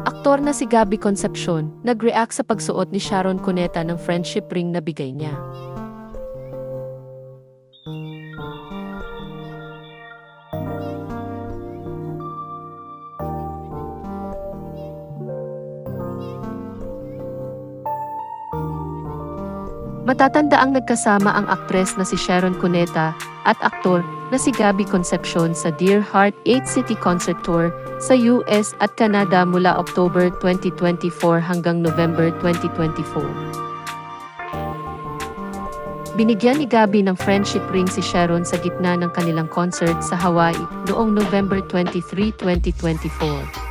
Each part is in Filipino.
Aktor na si Gabby Concepcion, nag-react sa pagsuot ni Sharon Cuneta ng friendship ring na bigay niya. Matatanda ang nagkasama ang aktres na si Sharon Cuneta at aktor na si Gabby Concepcion sa Dear Heart 8 City Concert Tour sa US at Canada mula October 2024 hanggang November 2024. Binigyan ni Gabby ng friendship ring si Sharon sa gitna ng kanilang concert sa Hawaii noong November 23, 2024.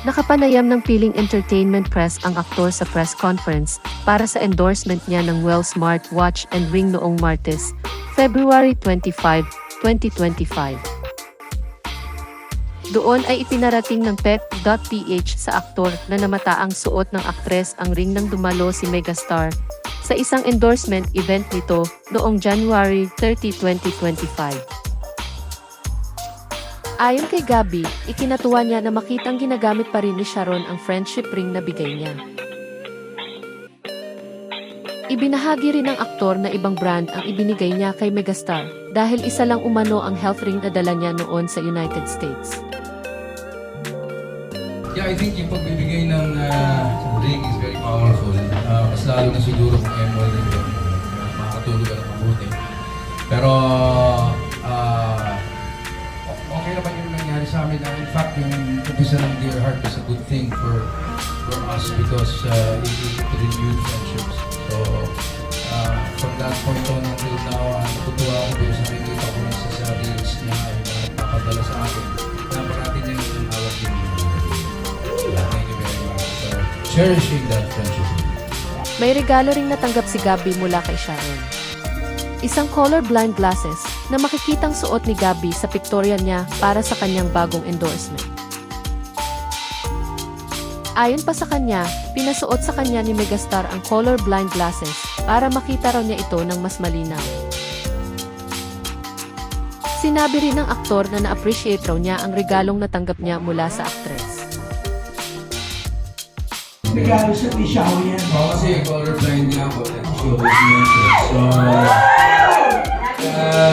Nakapanayam ng Piling Entertainment Press ang aktor sa press conference para sa endorsement niya ng Well Smart Watch and Ring noong Martes, February 25, 2025. Doon ay ipinarating ng pep.ph sa aktor na namataang suot ng aktres ang ring nang dumalo si megastar sa isang endorsement event nito noong January 30, 2025. Ayon kay Gabby, ikinatuwa niya na makitang ginagamit pa rin ni Sharon ang friendship ring na bigay niya. Ibinahagi rin ng aktor na ibang brand ang ibinigay niya kay megastar dahil isa lang umano ang health ring na dala niya noon sa United States. Yeah, I think yung pagbibigay ng ring is very powerful. Mas lalo na siguro kung ML din yun. Makakatulog ka na mabuti. Pero okay naman yung nangyari sa amin. In fact, yung umpisa ng Dear Heart is a good thing for us because it renewed friendships. So, from that point on until now, natutuwa ako dito sa nakikita ko rin sa reels niya ay napapadala sa akin. Naparati niya yung hawak din niya. Thank you very much for cherishing that friendship. May regalo ring natanggap si Gabby mula kay Sharon. Isang colorblind glasses na makikitang suot ni Gabby sa pictorial niya para sa kanyang bagong endorsement. Ayon pa sa kanya, pinasuot sa kanya ni megastar ang colorblind glasses para makita raw niya ito ng mas malinaw. Sinabi rin ng aktor na na-appreciate raw niya ang regalong natanggap niya mula sa aktres. Regalo sa Tishaw yan. Oo, kasi colorblind nga ako. So,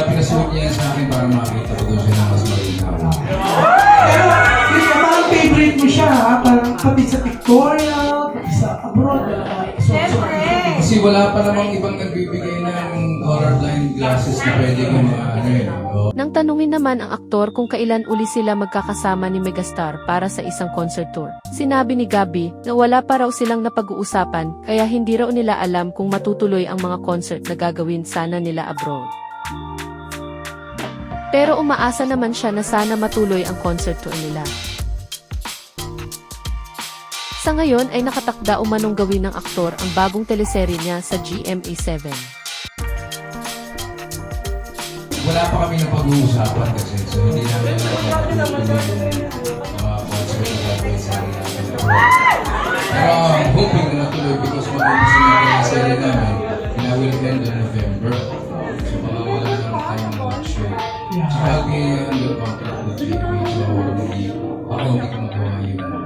pinasuot niya sa akin para makita ko doon siya na mas malinaw. Pero, yun nga, parang favorite mo siya, ha? Parang pati sa pictorial, pati sa abroad. Kasi wala pa namang ibang nagbibigay ng colorblind glasses na pwede kong Nang tanungin naman ang aktor kung kailan uli sila magkakasama ni megastar para sa isang concert tour, sinabi ni Gabby na wala pa raw silang napag-uusapan kaya hindi raw nila alam kung matutuloy ang mga concert na gagawin sana nila abroad. Pero umaasa naman siya na sana matuloy ang concert tour nila. Sa ngayon ay nakatakda umanong gawin ng aktor ang bagong teleserye niya sa GMA7. Wala pa kami ng pag-uusapan kasi so hindi namin natutuloy yung mga concert na gagawin sa namin. Pero I'm hoping na natuloy because mag-umpisa na yung serie namin and I will end in November. So baka wala lang tayong mag-show. So I'll be under contract with JB so baka hindi ko magawa yun.